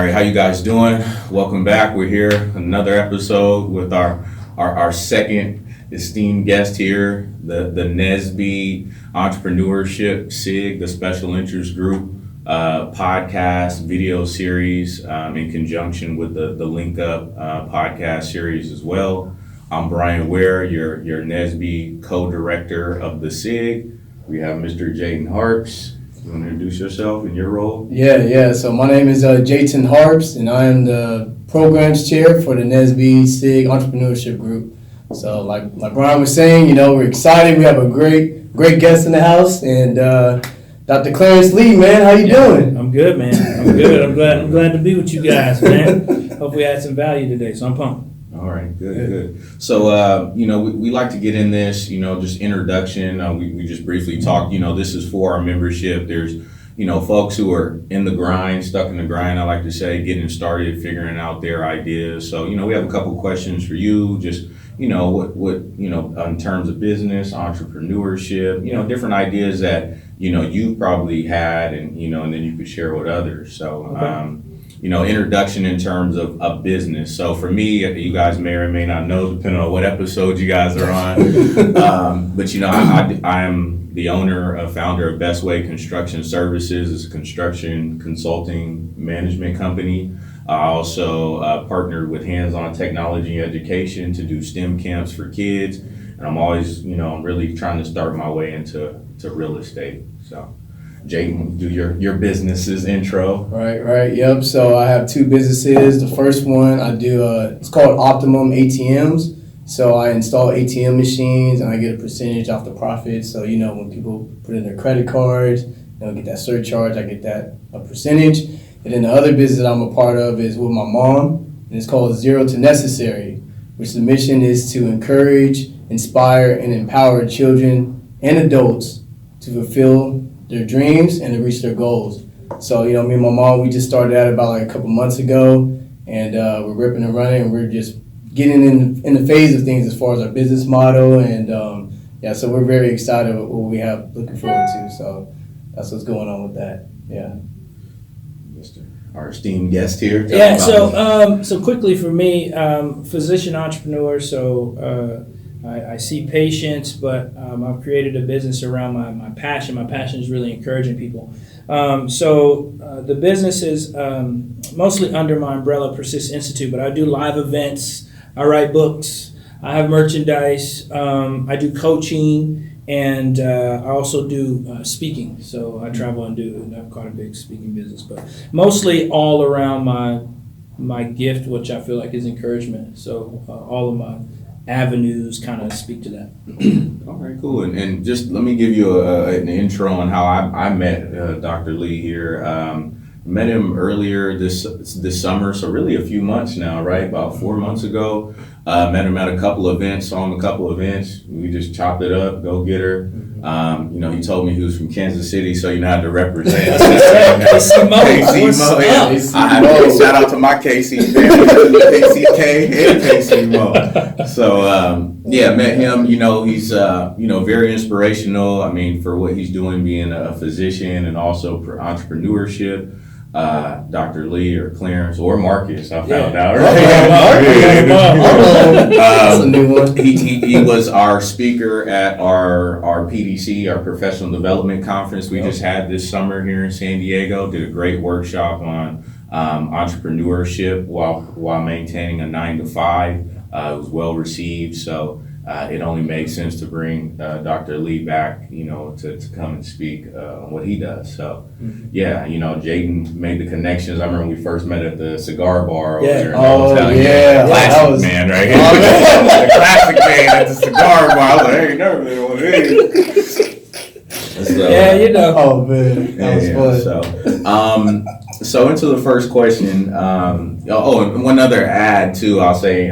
right, how you guys doing? Welcome back. We're here, another episode with our second esteemed guest here, the NSB Entrepreneurship SIG, the Special Interest Group podcast video series in conjunction with the Link Up podcast series as well. I'm B.Ware, your NSB co-director of the SIG. We have Mr. Jayden Harps. You want to introduce yourself and your role? Yeah. So my name is Jayden Harps, and I am the programs chair for the NSB SIG Entrepreneurship Group. So like Brian was saying, we're excited. We have a great guest in the house, and Dr. Clarence Lee, man, how you doing? I'm good, man. I'm good. I'm glad to be with you guys, man. Hope we had some value today, so I'm pumped. All right, good. So, we like to get in this, just introduction. We just briefly talked, this is for our membership. There's, folks who are in the grind, stuck in the grind, I like to say, getting started, figuring out their ideas. So, we have a couple questions for you, just, what in terms of business, entrepreneurship, different ideas that, you probably had and then you could share with others. So, Okay. Introduction in terms of a business. So for me, you guys may or may not know, depending on what episode you guys are on. But I am the founder of Best Way Construction Services. It's a construction consulting management company. I also partnered with Hands-On Technology Education to do STEM camps for kids. And I'm always, I'm really trying to start my way into real estate. So. Jayden, do your business's intro. Right. Yep. So I have two businesses. The first one I do, it's called Optimum ATMs. So I install ATM machines and I get a percentage off the profit. So, when people put in their credit cards, get that surcharge, I get a percentage. And then the other business that I'm a part of is with my mom, and it's called Zero to Necessary, which the mission is to encourage, inspire, and empower children and adults to fulfill their dreams and to reach their goals. So, me and my mom, we just started that about a couple months ago, and we're ripping and running, and we're just getting in the phase of things as far as our business model, and so we're very excited with what we have looking forward to. So that's what's going on with that. Yeah. Our esteemed guest here. Yeah. So quickly for me, physician entrepreneur. So. I see patients, but I've created a business around my passion. My passion is really encouraging people. So the business is mostly under my umbrella, Persist Institute, but I do live events, I write books, I have merchandise, I do coaching, and I also do speaking. So I travel and I've got a big speaking business, but mostly all around my gift, which I feel like is encouragement. So all of my avenues kind of speak to that. All right, cool. And just let me give you an intro on how I met Dr. Lee here. Met him earlier this summer, so really a few months now, right? About 4 months ago. Met him at a couple events, saw him a couple events. We just chopped it up, go get her. He told me he was from Kansas City, so you know how to represent. KC Mo. Shout out to my KC family, KCK and KC Mo. So met him. He's very inspirational. I mean, for what he's doing, being a physician and also for entrepreneurship. Dr. Lee or Clarence or Marcus, I found out. Right? That's a new one. He was our speaker at our PDC, our Professional Development Conference we just had this summer here in San Diego. Did a great workshop on entrepreneurship while maintaining a 9-to-5. It was well received, so it only makes sense to bring Dr. Lee back, to come and speak on what he does. So, Jayden made the connections. I remember when we first met at the cigar bar over there. Classic man right here. The classic man at the cigar bar. I was like, hey, never been one of these. Oh, man. That was fun. So into the first question. And one other add too. I'll say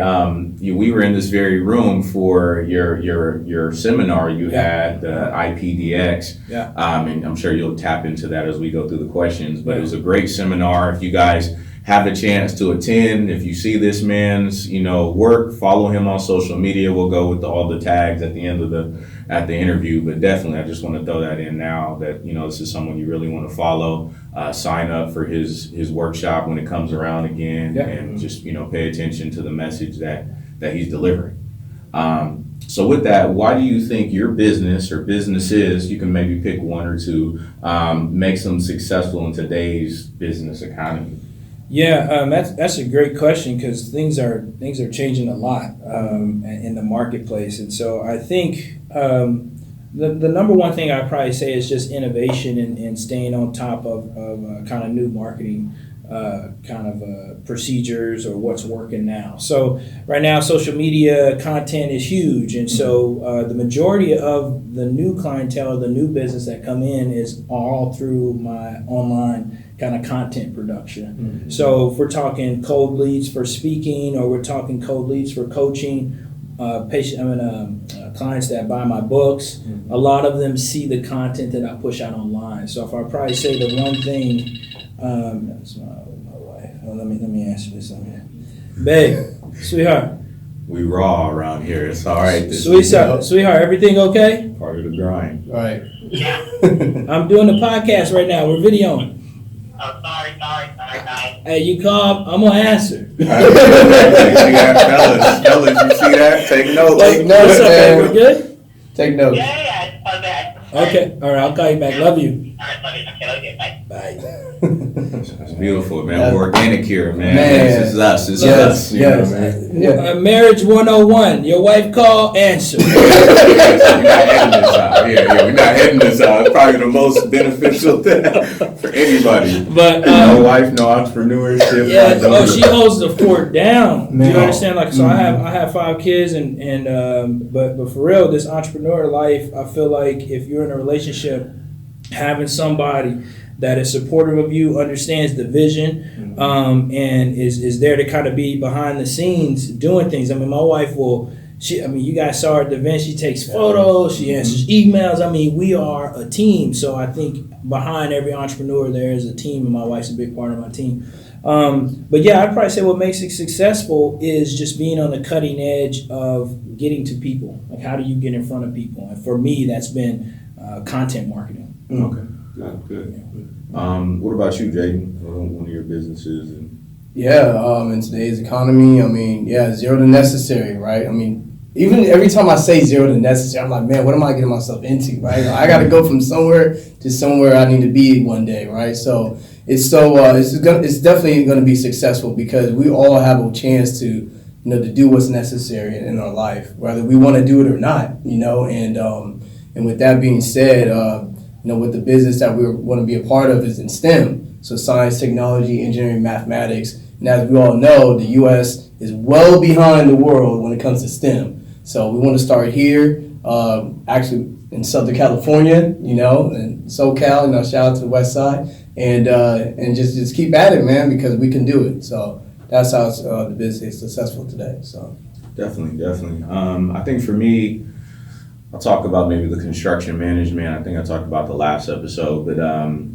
we were in this very room for your seminar you had, the IPDX. Yeah. And I'm sure you'll tap into that as we go through the questions. But it was a great seminar. If you guys have the chance to attend, if you see this man's work, follow him on social media. We'll go with all the tags at the end of the at the interview, but definitely I just want to throw that in now that, this is someone you really want to follow. Sign up for his workshop when it comes around again, and just, pay attention to the message that he's delivering. So with that, why do you think your business or businesses, you can maybe pick one or two, makes them successful in today's business economy? Yeah, that's a great question, because things are changing a lot in the marketplace, and so I think the number one thing I'd probably say is just innovation and staying on top of kind of new marketing procedures or what's working now. So right now, social media content is huge, and so the majority of the new clientele, the new business that come in, is all through my online kind of content production. So if we're talking cold leads for speaking, or we're talking cold leads for coaching, clients that buy my books, a lot of them see the content that I push out online. So if I probably say the one thing, that's my wife. Well, let me answer this on here. Babe, sweetheart. We raw around here. It's all right. Sweetheart, everything okay? Part of the grind. Right. I'm doing the podcast right now. We're videoing. Oh, sorry. Hey, you call, I'm gonna answer. You got fellas, you see that? Take notes. Take notes, What's up, man. babe? We're good? Take notes. Yeah, it's okay. Okay, all right, I'll call you back. Love you. All right, love you. Okay, love you. Bye. Bye. It's beautiful, man. We're organic here, man. Man. This is us. It's Yes, us. yes. Man. Yeah. Marriage 101. Your wife call, answer. We're not heading this out. Yeah, we're not heading this out. It's probably the most beneficial thing for anybody. But No wife, no entrepreneurship. yeah, no she holds the fort down. Do Man. you understand? Like, so I have 5 kids, and but for real, this entrepreneur life, I feel like if you're in a relationship, having somebody that is supportive of you, understands the vision, and is there to kind of be behind the scenes doing things. I mean, my wife you guys saw her at the event, she takes photos, she answers emails. I mean, we are a team. So I think behind every entrepreneur, there is a team, and my wife's a big part of my team. But yeah, I'd probably say what makes it successful is just being on the cutting edge of getting to people. Like, how do you get in front of people? And for me, that's been content marketing. Okay, good. What about you, Jaden? One of your businesses? Yeah, in today's economy, zero to necessary, right? I mean, even every time I say zero to necessary, I'm like, man, what am I getting myself into, right? I got to go from somewhere to somewhere I need to be one day, right? So it's definitely going to be successful, because we all have a chance to do what's necessary in our life, whether we want to do it or not, and with that being said, with the business that we want to be a part of is in STEM, so science, technology, engineering, mathematics. And as we all know, the U.S. is well behind the world when it comes to STEM. So we want to start here, actually in Southern California, and SoCal, shout out to the West Side, and just keep at it, man, because we can do it. So that's how the business is successful today. So Definitely. I think for me, I'll talk about maybe the construction management. I think I talked about the last episode, but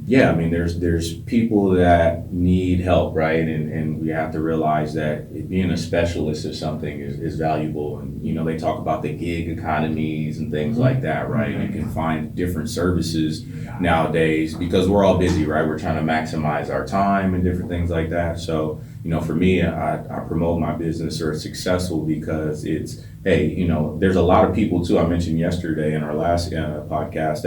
there's people that need help, right? And we have to realize that being a specialist of something is valuable. And they talk about the gig economies and things like that, right? You can find different services nowadays because we're all busy, right? We're trying to maximize our time and different things like that. So for me, I promote my business, or it's successful because it's, hey, there's a lot of people too. I mentioned yesterday in our last podcast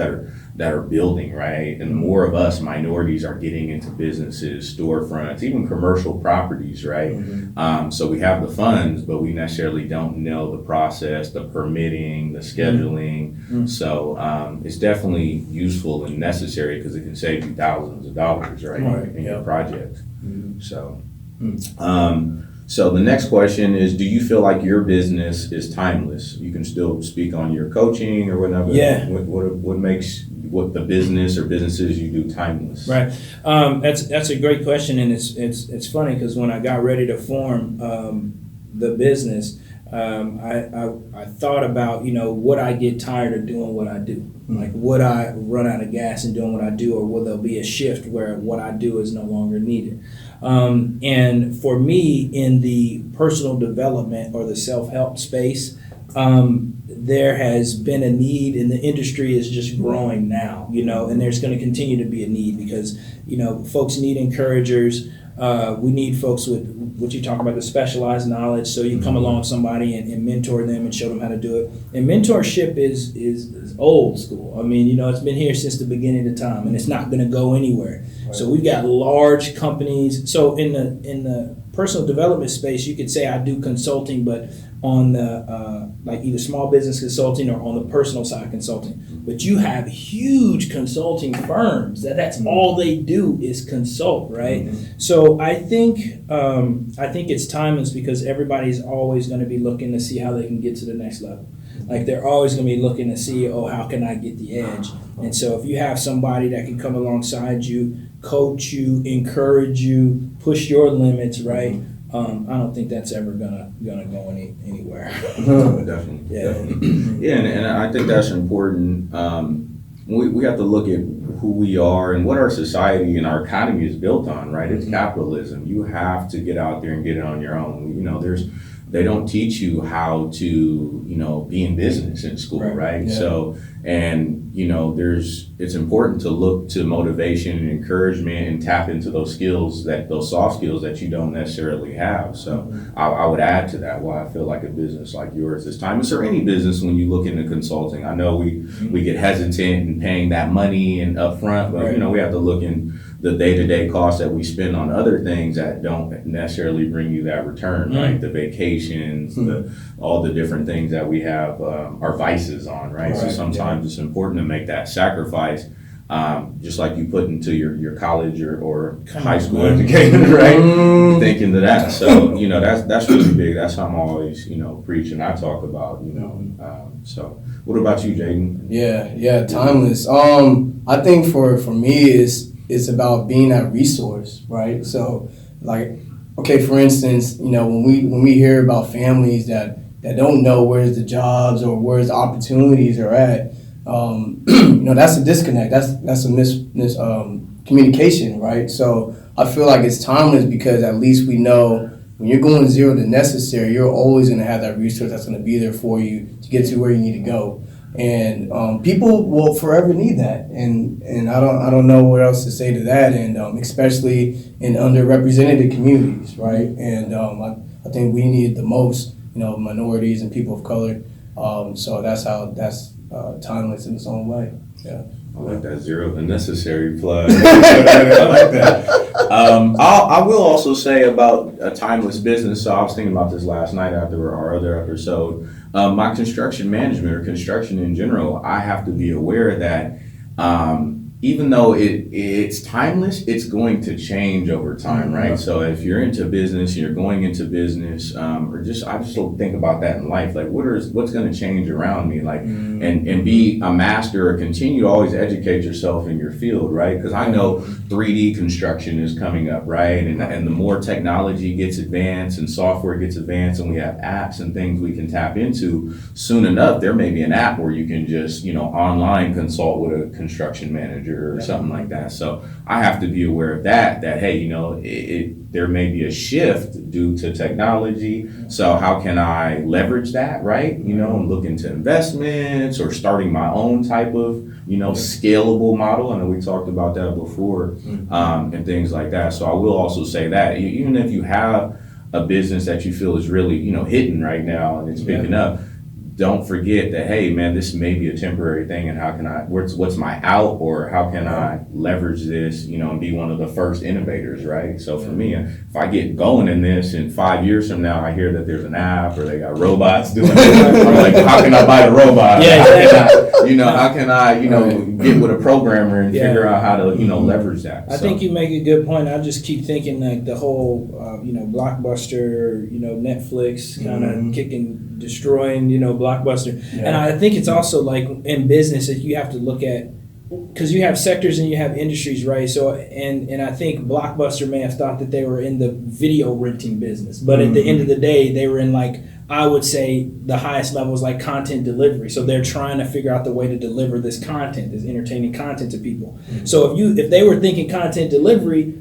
that are building, right? And more of us minorities are getting into businesses, storefronts, even commercial properties, right? So we have the funds, but we necessarily don't know the process, the permitting, the scheduling. So it's definitely useful and necessary because it can save you thousands of dollars, right, in your project. So the next question is, do you feel like your business is timeless? You can still speak on your coaching or whatever. Yeah. What makes the business or businesses you do timeless? Right. That's a great question, and it's funny because when I got ready to form the business, I thought about, would I get tired of doing what I do? Like, would I run out of gas in doing what I do, or will there be a shift where what I do is no longer needed? And for me, in the personal development or the self-help space, there has been a need, and the industry is just growing now, and there's going to continue to be a need because, folks need encouragers. We need folks with what you talk about, the specialized knowledge. So you come along somebody and mentor them and show them how to do it. And mentorship is old school. I mean, it's been here since the beginning of time, and it's not going to go anywhere. Right. So we've got large companies. So in the personal development space, you could say I do consulting, but on the like either small business consulting or on the personal side consulting. But you have huge consulting firms that's all they do is consult, right? Mm-hmm. So I think it's timeless because everybody's always going to be looking to see how they can get to the next level. Like they're always going to be looking to see, how can I get the edge? And so if you have somebody that can come alongside you, coach you, encourage you, push your limits, right? I don't think that's ever gonna go anywhere. Definitely. Yeah. Definitely. Yeah, and I think that's important. We have to look at who we are and what our society and our economy is built on, right? It's capitalism. You have to get out there and get it on your own. They don't teach you how to, be in business in school, right? Yeah. So, and, it's important to look to motivation and encouragement and tap into those soft skills that you don't necessarily have. So I would add to that why I feel like a business like yours is timeless, or any business when you look into consulting. I know we get hesitant in paying that money and upfront, but, we have to look in the day-to-day costs that we spend on other things that don't necessarily bring you that return, right? The vacations, all the different things that we have our vices on, right? So sometimes it's important to make that sacrifice, just like you put into your college or high school education, right? Thinking to that. So, that's really big. That's how I'm always, preach and I talk about, so what about you, Jaden? Yeah, timeless. I think for me it's about being that resource, right? So, like, okay, for instance, when we hear about families that don't know where's the jobs or where's the opportunities are at, that's a disconnect. That's a mis communication, right? So I feel like it's timeless because at least we know when you're going zero to necessary, you're always going to have that resource that's going to be there for you to get to where you need to go. And people will forever need that, and I don't know what else to say to that, and especially in underrepresented communities, right? And I think we need the most, minorities and people of color. So that's timeless in its own way. Yeah. I like that zero to necessary plug. I like that. I will also say about a timeless business. So I was thinking about this last night after our other episode. My construction management or construction in general, I have to be aware that even though it's timeless, it's going to change over time, right? So if you're into business, you're going into business, I just don't think about that in life. Like what's going to change around me, like, and be a master or continue to always educate yourself in your field, right? Because I know 3D construction is coming up, right? And the more technology gets advanced and software gets advanced, and we have apps and things we can tap into, soon enough there may be an app where you can just online consult with a construction manager or something like that. So I have to be aware of that hey, there may be a shift due to technology. So how can I leverage that, right? And look into investments or starting my own type of, scalable model. I know we talked about that before, and things like that. So I will also say that even if you have a business that you feel is really, hitting right now and it's picking up, don't forget that, hey, man, this may be a temporary thing, and how can what's my out, or how can I leverage this, and be one of the first innovators, right? So for me, if I get going in this, and 5 years from now, I hear that there's an app or they got robots doing it, I'm like, how can I buy the robot? How can I, get with a programmer and figure out how to, leverage that? I think you make a good point. I just keep thinking like the whole, Blockbuster, Netflix kind of destroying, Blockbuster. Yeah. And I think it's also like in business that you have to look at, because you have sectors and you have industries, right? So, and I think Blockbuster may have thought that they were in the video renting business, but at the end of the day, they were in like, I would say the highest level is like content delivery. So they're trying to figure out the way to deliver this content, this entertaining content to people. So if they were thinking content delivery,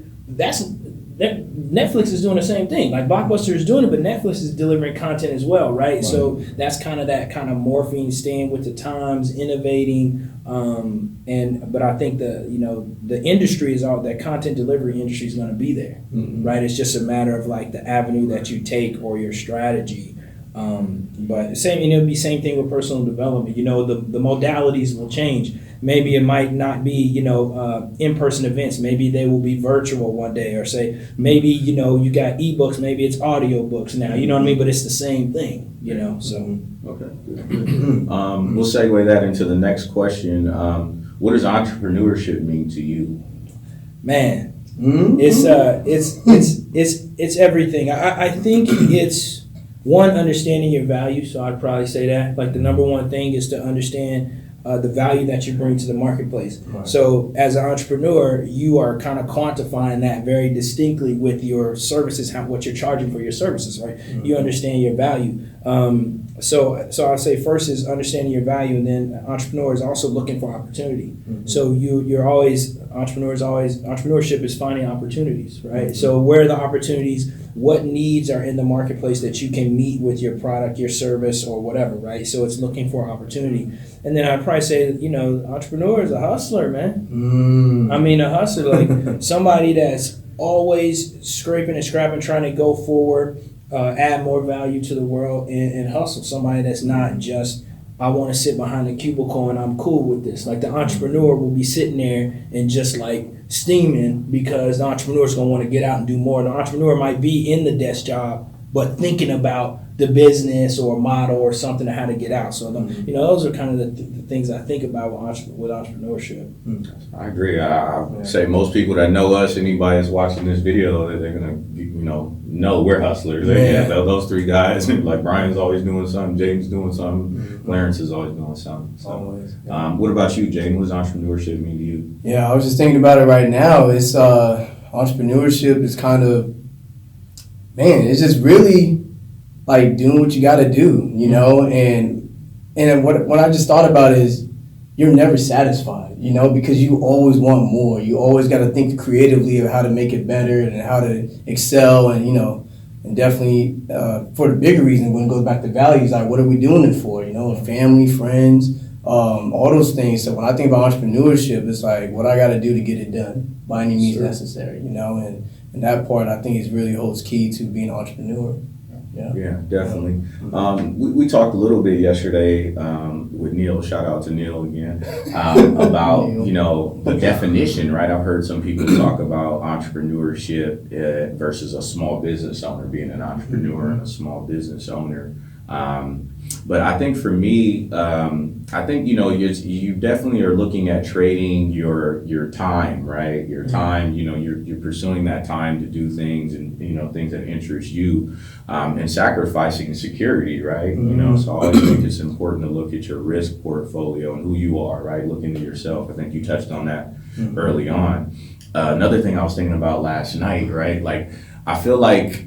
Netflix is doing the same thing. Like Blockbuster is doing it, but Netflix is delivering content as well, right? So that's kind of morphing, staying with the times, innovating. But I think the industry is all that content delivery industry is going to be there, right? It's just a matter of like the avenue that you take or your strategy. But it'll be same thing with personal development. The modalities will change. Maybe it might not be, in-person events. Maybe they will be virtual one day, or say maybe, you got ebooks, maybe it's audio books now, you know what I mean? But it's the same thing, so. Okay. We'll segue that into the next question. What does entrepreneurship mean to you? Man, it's everything. I think it's one, understanding your value. So I'd probably say that like the number one thing is to understand the value that you bring to the marketplace. Right. So as an entrepreneur, you are kind of quantifying that very distinctly with your services, what you're charging for your services, right? Mm-hmm. You understand your value. So I'll say first is understanding your value, and then entrepreneur is also looking for opportunity. Mm-hmm. So entrepreneurship is finding opportunities, right? Mm-hmm. So where are the opportunities? What needs are in the marketplace that you can meet with your product, your service, or whatever, right? So it's looking for opportunity. And then I'd probably say, entrepreneur is a hustler, man. I mean, a hustler, like somebody that's always scraping and scrapping, trying to go forward, add more value to the world, and hustle. Somebody that's not just, I want to sit behind a cubicle and I'm cool with this. Like the entrepreneur will be sitting there and just like steaming because the entrepreneur's going to want to get out and do more. The entrepreneur might be in the desk job, but thinking about the business or model or something, how to get out. So, those are kind of the things I think about with entrepreneurship. I agree. I say most people that know us, anybody that's watching this video, they're going to, know we're hustlers. Those three guys, like Brian's always doing something, Jaden's doing something, Clarence is always doing something. So, always. What about you, Jaden? What does entrepreneurship mean to you? Yeah, I was just thinking about it right now. It's entrepreneurship is kind of, it's just really like doing what you got to do, and what I just thought about is you're never satisfied, because you always want more. You always got to think creatively of how to make it better and how to excel, and and definitely for the bigger reason when it goes back to values, like what are we doing it for? Family, friends, all those things. So when I think about entrepreneurship, it's like what I got to do to get it done by any means necessary, and that part I think is really holds key to being an entrepreneur. Yeah, definitely. We talked a little bit yesterday with Neil, shout out to Neil again, about, the definition, right? I've heard some people talk about entrepreneurship versus a small business owner, being an entrepreneur and a small business owner. But I think for me, you definitely are looking at trading your time, right? Your time, you're pursuing that time to do things and, things that interest you, and sacrificing security, right? So I always think it's important to look at your risk portfolio and who you are, right? Look into yourself. I think you touched on that early on. Another thing I was thinking about last night, right? Like, I feel like,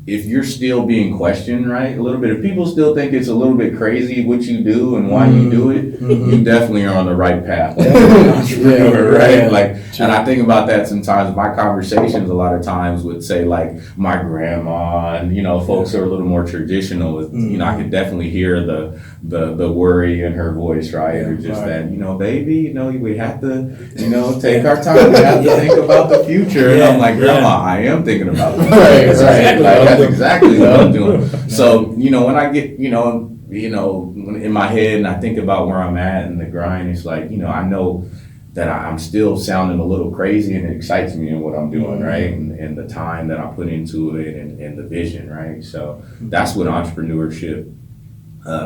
if you're still being questioned, right, a little bit, if people still think it's a little bit crazy what you do and why you do it, you definitely are on the right path. Entrepreneur, right? Like, and I think about that sometimes. My conversations a lot of times would say like my grandma and folks who are a little more traditional. I could definitely hear the worry in her voice, right? Or just that, baby, we have to, take our time. We have to think about the future. And I'm like, Grandma, I am thinking about the future. Right. That's exactly what I'm doing. So, when I get, in my head and I think about where I'm at and the grind, it's like, I know that I'm still sounding a little crazy and it excites me in what I'm doing, right? And the time that I put into it and the vision, right? So that's what entrepreneurship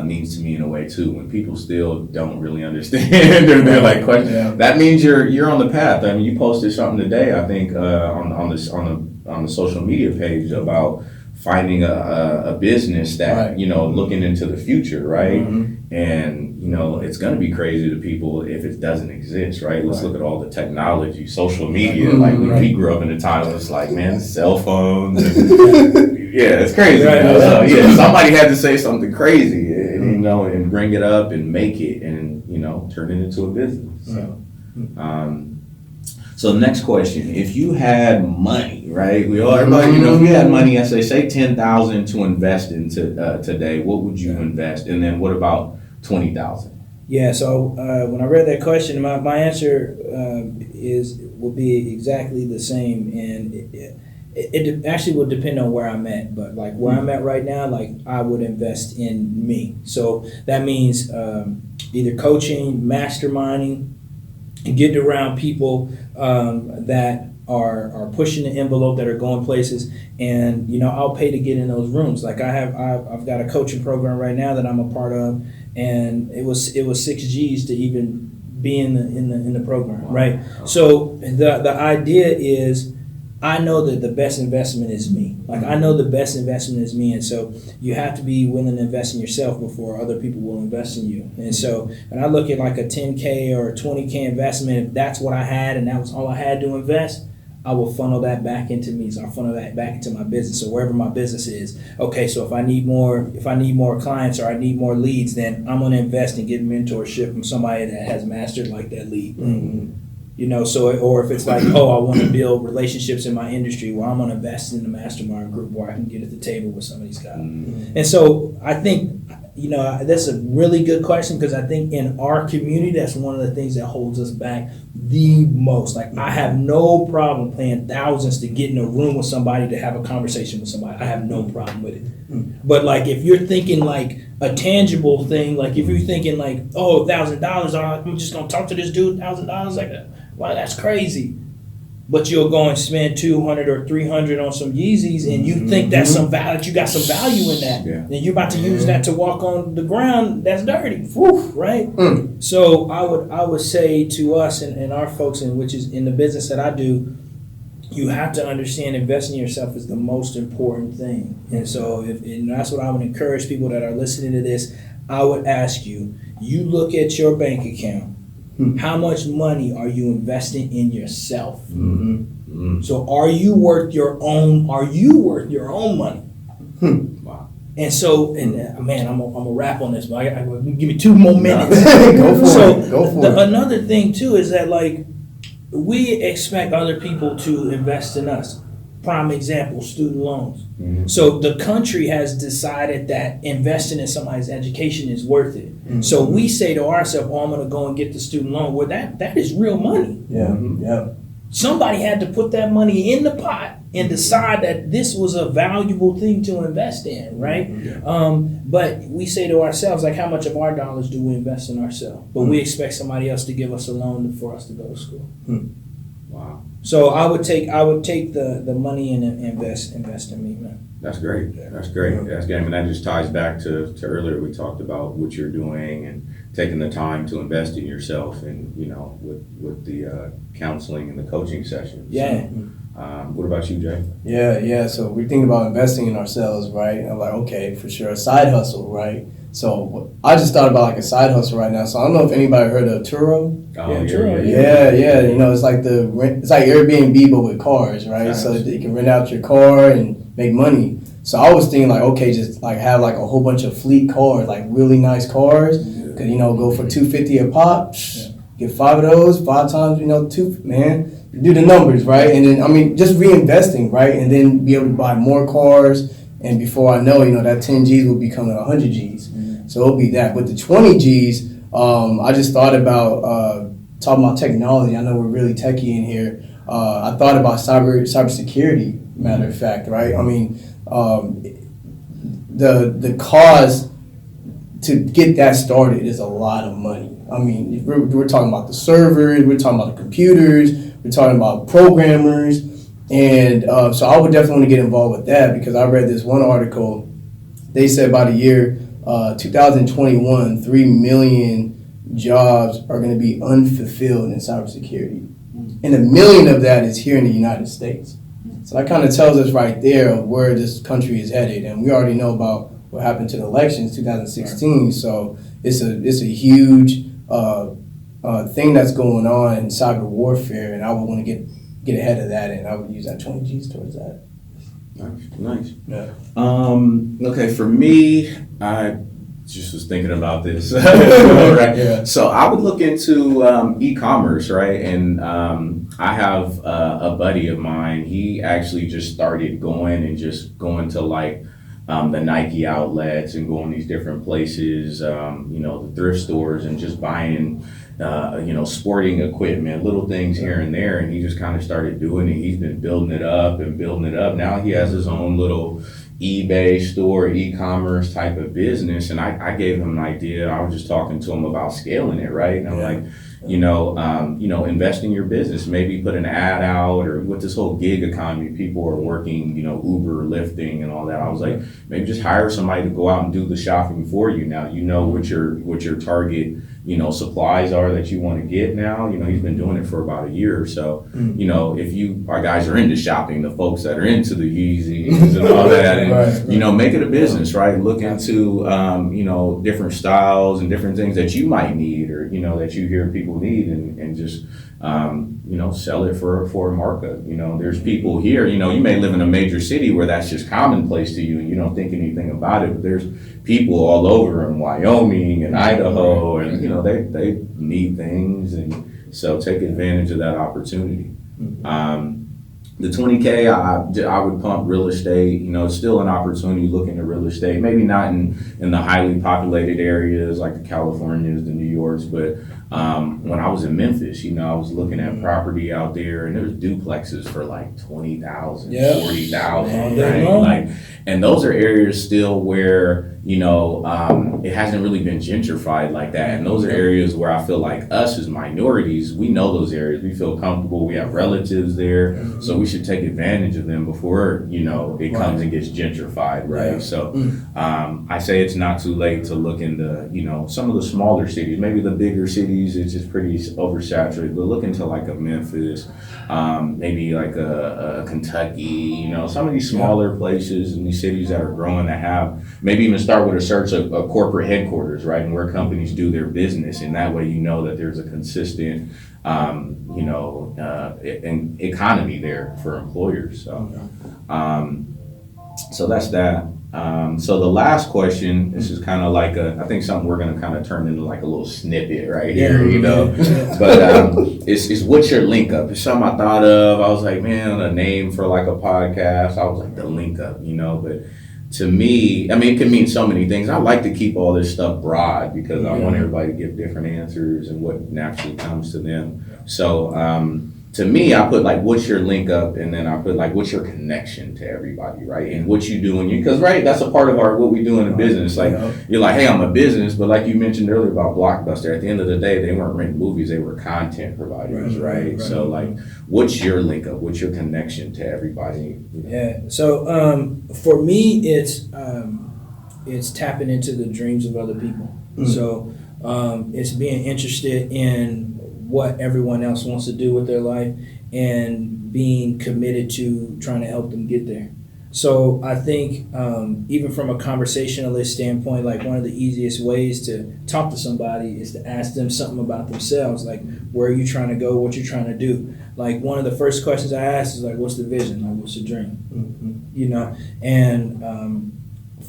means to me in a way too. When people still don't really understand or they're like questioning, that means you're on the path. I mean, you posted something today, I think, on the social media page about finding a business that, looking into the future, right? And, it's going to be crazy to people if it doesn't exist, right? Let's look at all the technology, social media. Like when we grew up in a time, it was like, man, cell phones. And, it's crazy. So, somebody had to say something crazy, and bring it up and make it and, turn it into a business. So So next question, if you had money, right? Everybody, if you had money, I say 10,000 to invest into today, what would you invest? And then what about 20,000? Yeah, so when I read that question, my answer will be exactly the same, and it actually would depend on where I'm at. But like where I'm at right now, like I would invest in me. So that means either coaching, masterminding, and getting around people that are pushing the envelope, that are going places, and I'll pay to get in those rooms. Like I've got a coaching program right now that I'm a part of, and it was 6 G's to even be in the program, right? So the idea is, I know that the best investment is me. Like I know the best investment is me, and so you have to be willing to invest in yourself before other people will invest in you. And so when I look at like a 10K or a 20K investment, if that's what I had and that was all I had to invest, I will funnel that back into me. So I'll funnel that back into my business. So wherever my business is, okay, so if I need more clients or I need more leads, then I'm gonna invest and get mentorship from somebody that has mastered like that lead. Mm-hmm. Or if it's like, I want to build relationships in my industry, well, I'm gonna invest in the mastermind group where I can get at the table with some of these guys. Mm-hmm. And so I think, that's a really good question, because I think in our community, that's one of the things that holds us back the most. Like I have no problem paying thousands to get in a room with somebody to have a conversation with somebody. I have no problem with it. But like if you're thinking like a tangible thing, like if you're thinking like, $1,000, I'm just gonna talk to this dude, $1,000, like, wow, that's crazy. But you'll go and spend $200 or $300 on some Yeezys, and you think that's some value, that you got some value in that, and you're about to use that to walk on the ground that's dirty, right? So I would say to us and our folks, which is in the business that I do, you have to understand investing in yourself is the most important thing. And so and that's what I would encourage people that are listening to this. I would ask you look at your bank account. How much money are you investing in yourself? So are you worth your own money? Wow. And so, man, I'm gonna wrap on this, but give me 2 more minutes. Go for it. Another thing too is that like we expect other people to invest in us. Prime example, student loans. So the country has decided that investing in somebody's education is worth it. So we say to ourselves, I'm going to go and get the student loan. Well, that is real money. Yeah. Somebody had to put that money in the pot and decide that this was a valuable thing to invest in, right? But we say to ourselves, like, how much of our dollars do we invest in ourselves? But we expect somebody else to give us a loan for us to go to school. Wow. So I would take the money and invest in me, man. That's great. That's great. That's great. And that just ties back to earlier we talked about what you're doing and taking the time to invest in yourself, and with the counseling and the coaching sessions. Yeah. What about you, Jay? Yeah. So we're thinking about investing in ourselves, right? And I'm like, okay, for sure, a side hustle, right? So I just thought about like a side hustle right now. So I don't know if anybody heard of Turo. Turo. Yeah. It's like it's like Airbnb but with cars, right? Nice. So you can rent out your car and make money. So I was thinking like, okay, just like have like a whole bunch of fleet cars, like really nice cars. Could go for $250 a pop. Get 5 of those, 5 times, 2, man. Do the numbers, right? And then just reinvesting, right? And then be able to buy more cars. And before I know, that 10 G's will become 100 G's. So it'll be that. With the 20 G's, I just thought about talking about technology. I know we're really techie in here. I thought about cybersecurity, matter of fact, right? The cost to get that started is a lot of money. We're talking about the servers, we're talking about the computers, we're talking about programmers. And so I would definitely want to get involved with that, because I read this one article. They said by the year 2021, 3 million jobs are going to be unfulfilled in cybersecurity. And 1 million of that is here in the United States. So that kind of tells us right there of where this country is headed. And we already know about what happened to the elections 2016. So it's a huge thing that's going on in cyber warfare. And I would want to get ahead of that, and I would use that 20 G's towards that. Nice. Yeah. Okay, for me, just was thinking about this. Right? Yeah. So I would look into e-commerce, right? And I have a buddy of mine. He actually just started going to like the Nike outlets and going these different places, the thrift stores, and just buying, sporting equipment, little things here and there. And he just kind of started doing it. He's been building it up and building it up. Now he has his own little eBay store, e-commerce type of business. And I gave him an idea. I was just talking to him about scaling it, right? And I'm like, invest in your business, maybe put an ad out, or with this whole gig economy, people are working, Uber, lifting and all that. I was like, maybe just hire somebody to go out and do the shopping for you. Now, what your target, supplies are that you want to get now. He's been doing it for about a year or so. If our guys are into shopping, the folks that are into the Yeezys and all that, and, Right. make it a business, right? Look into, different styles and different things that you might need, or, that you hear people need, and just, sell it for a markup. There's people here, you may live in a major city where that's just commonplace to you and you don't think anything about it, but there's people all over in Wyoming and Idaho, and, they need things, and so take advantage of that opportunity. The 20K, I would pump real estate. It's still an opportunity looking at real estate. Maybe not in the highly populated areas like the Californias, the New Yorks, but when I was in Memphis, I was looking at property out there, and there was duplexes for like 20,000, Yeah. 40,000, Yeah. right? Like, and those are areas still where it hasn't really been gentrified like that. And those are areas where I feel like us as minorities, we know those areas. We feel comfortable. We have relatives there. So we should take advantage of them before, it comes and gets gentrified, right? Yeah. So I say it's not too late to look into, some of the smaller cities. Maybe the bigger cities, it's just pretty oversaturated. But look into like a Memphis, maybe like a Kentucky, some of these smaller places and these cities that are growing, that have maybe even start with a search of corporate headquarters, right, and where companies do their business, and that way that there's a consistent, an economy there for employers. So that's that. So the last question, this is kind of like I think something we're going to kind of turn into like a little snippet right here, but it's what's your link up? It's something I thought of. I was like, man, a name for like a podcast. I was like, the link up, but to me, it can mean so many things. I like to keep all this stuff broad because I want everybody to give different answers and what naturally comes to them. So to me, I put like, what's your link up? And then I put like, what's your connection to everybody, right? And what you do, because right, that's a part of what we do in the business. Like, you're like, hey, I'm a business, but like you mentioned earlier about Blockbuster, at the end of the day, they weren't renting movies, they were content providers, right? So like, what's your link up? What's your connection to everybody? Yeah. So for me, it's tapping into the dreams of other people. So it's being interested in what everyone else wants to do with their life and being committed to trying to help them get there. So I think even from a conversationalist standpoint, like one of the easiest ways to talk to somebody is to ask them something about themselves, like where are you trying to go, what you're trying to do. Like one of the first questions I ask is like, what's the vision, like what's the dream, And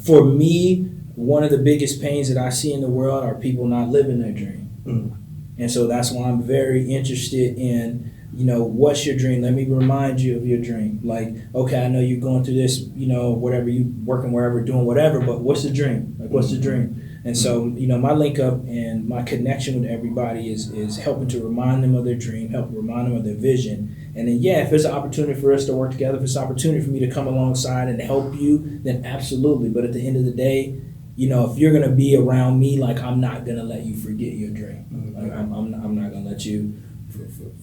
for me, one of the biggest pains that I see in the world are people not living their dream. And so that's why I'm very interested in, what's your dream? Let me remind you of your dream. Like, okay, I know you're going through this, whatever, you working wherever, doing whatever, but what's the dream? Like, what's the dream? And so, my link up and my connection with everybody is helping to remind them of their dream, help remind them of their vision. And then, if there's an opportunity for us to work together, if it's an opportunity for me to come alongside and help you, then absolutely. But at the end of the day, if you're going to be around me, like, I'm not going to let you forget your dream. Like, I'm not going to let you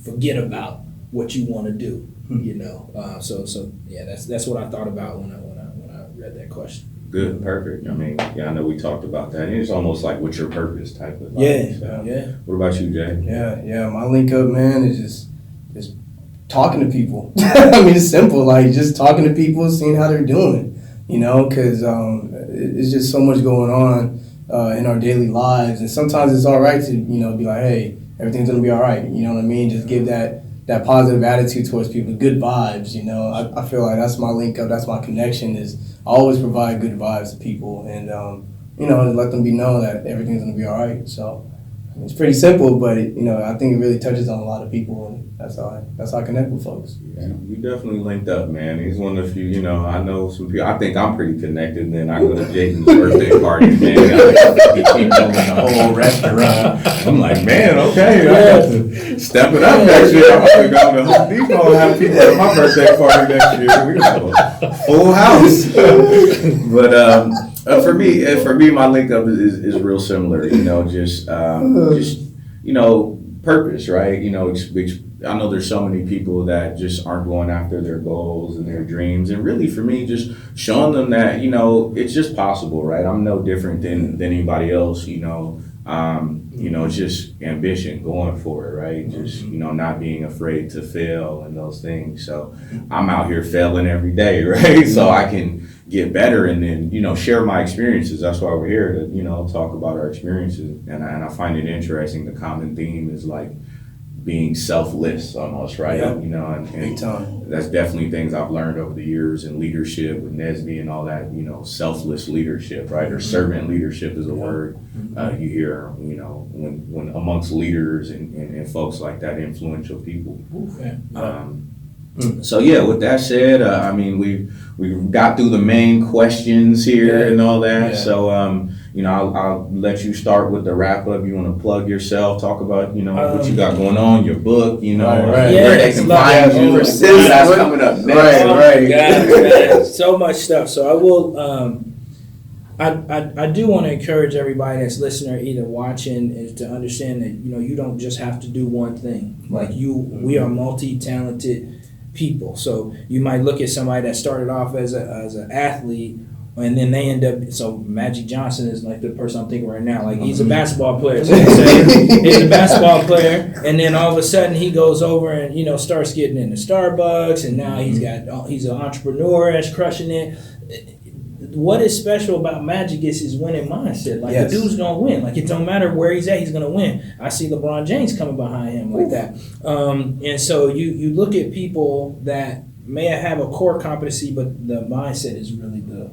forget about what you want to do, So that's what I thought about when I read that question. Good, perfect. I know we talked about that. It's almost like what's your purpose type of life. What about you, Jay? Yeah. My link up, man, is just talking to people. It's simple, like just talking to people, seeing how they're doing. Because it's just so much going on in our daily lives, and sometimes it's all right to be like, hey, everything's gonna be all right. You know what I mean? Just give that positive attitude towards people, good vibes. I feel like that's my link up, that's my connection. Is I always provide good vibes to people, and and let them be known that everything's gonna be all right. So it's pretty simple, but I think it really touches on a lot of people, and that's how I connect with folks. Yeah, we definitely linked up, man. He's one of the few, I know some people. I think I'm pretty connected. And then I go to Jason's birthday party, man. He keeps going the whole restaurant. I'm like, man, okay, I got to step it up next year. I'm gonna go to Home Depot and have people at my birthday party next year. We have a full house. But for me, my link up is real similar. Just purpose, right? I know there's so many people that just aren't going after their goals and their dreams, and really for me, just showing them that it's just possible, right? I'm no different than anybody else. It's just ambition, going for it, right? Just not being afraid to fail and those things. So I'm out here failing every day, right? So I can get better and then share my experiences. That's why we're here to talk about our experiences, and I find it interesting. The common theme is like being selfless almost, right? Yeah. And Big time. that's definitely things I've learned over the years in leadership with Nesby and all that, selfless leadership, right? Or servant leadership is a word you hear, when amongst leaders and folks like that, influential people. So yeah, with that said, we've got through the main questions here and all that. Yeah. So I'll let you start with the wrap up. You want to plug yourself, talk about what you got going on, your book, Right. where they can find you. Persist, That's coming up next. Right. God, so much stuff. So I will. I do want to encourage everybody that's listening or either watching is to understand that you don't just have to do one thing. Like we are multi-talented people. So you might look at somebody that started off as an athlete, and then they end up. So Magic Johnson is like the person I'm thinking right now. Like he's a basketball player. So he's a basketball player, and then all of a sudden he goes over and starts getting into Starbucks, and now he's an entrepreneur that's crushing it. What is special about Magic is his winning mindset. Like the dude's gonna win. Like it don't matter where he's at, he's gonna win. I see LeBron James coming behind him like that. And so you look at people that may have a core competency, but the mindset is really the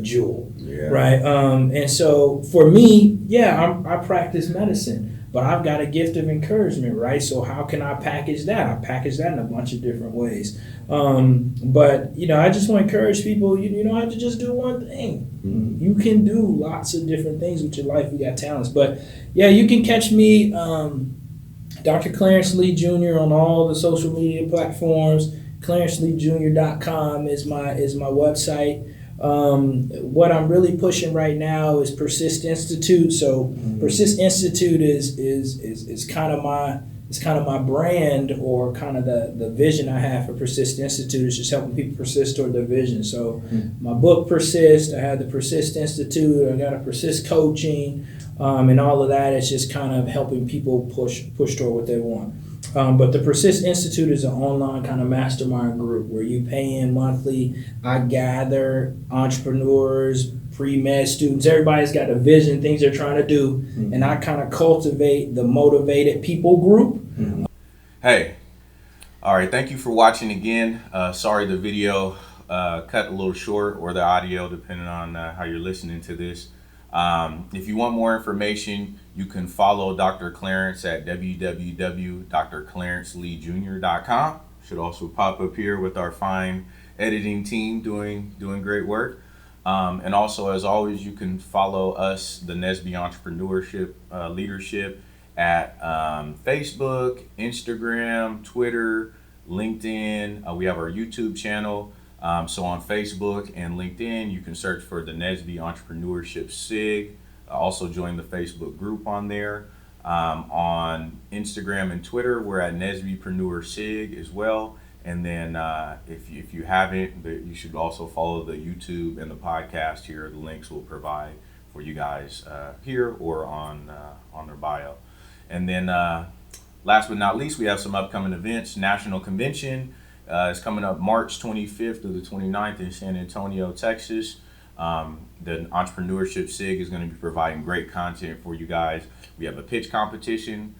jewel, right? And so for me, I practice medicine. But I've got a gift of encouragement, right? So how can I package that? I package that in a bunch of different ways. But I just want to encourage people, you don't have to just do one thing. Mm-hmm. You can do lots of different things with your life. You got talents. But you can catch me, Dr. Clarence Lee Jr. on all the social media platforms. ClarenceLeeJr.com is my website. What I'm really pushing right now is Persist Institute. So Persist Institute is kind of my brand, or kind of the vision I have for Persist Institute is just helping people persist toward their vision. So my book Persist, I have the Persist Institute, I got a Persist coaching, and all of that is just kind of helping people push toward what they want. But the Persist Institute is an online kind of mastermind group where you pay in monthly. I gather entrepreneurs, pre-med students, everybody's got a vision, things they're trying to do, and I kind of cultivate the motivated people group. Hey, all right, thank you for watching again. Sorry the video cut a little short, or the audio, depending on how you're listening to this. If you want more information, you can follow Dr. Clarence at www.drclarenceleejr.com. Should also pop up here with our fine editing team doing great work. And also, as always, you can follow us, the Nesby Entrepreneurship Leadership, at Facebook, Instagram, Twitter, LinkedIn. We have our YouTube channel. So on Facebook and LinkedIn, you can search for the Nesby Entrepreneurship SIG. Also join the Facebook group on there. On Instagram and Twitter, we're at Nesbypreneur SIG as well. And then if you haven't, you should also follow the YouTube and the podcast here. The links we'll provide for you guys here or on their bio. And then last but not least, we have some upcoming events. National Convention is coming up March 25th through the 29th in San Antonio, Texas. The Entrepreneurship SIG is going to be providing great content for you guys. We have a pitch competition.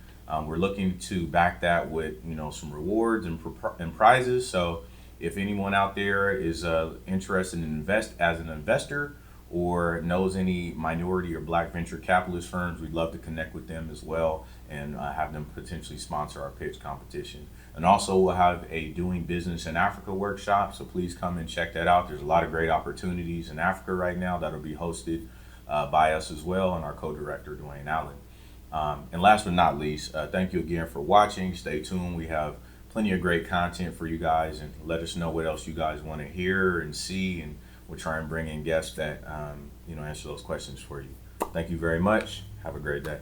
We're looking to back that with some rewards and prizes. So if anyone out there is interested in invest as an investor or knows any minority or black venture capitalist firms, we'd love to connect with them as well and have them potentially sponsor our pitch competition. And also we'll have a Doing Business in Africa workshop, so please come and check that out. There's a lot of great opportunities in Africa right now that'll be hosted by us as well and our co-director, Dwayne Allen. And last but not least, thank you again for watching. Stay tuned. We have plenty of great content for you guys, and let us know what else you guys want to hear and see, and we'll try and bring in guests that answer those questions for you. Thank you very much. Have a great day.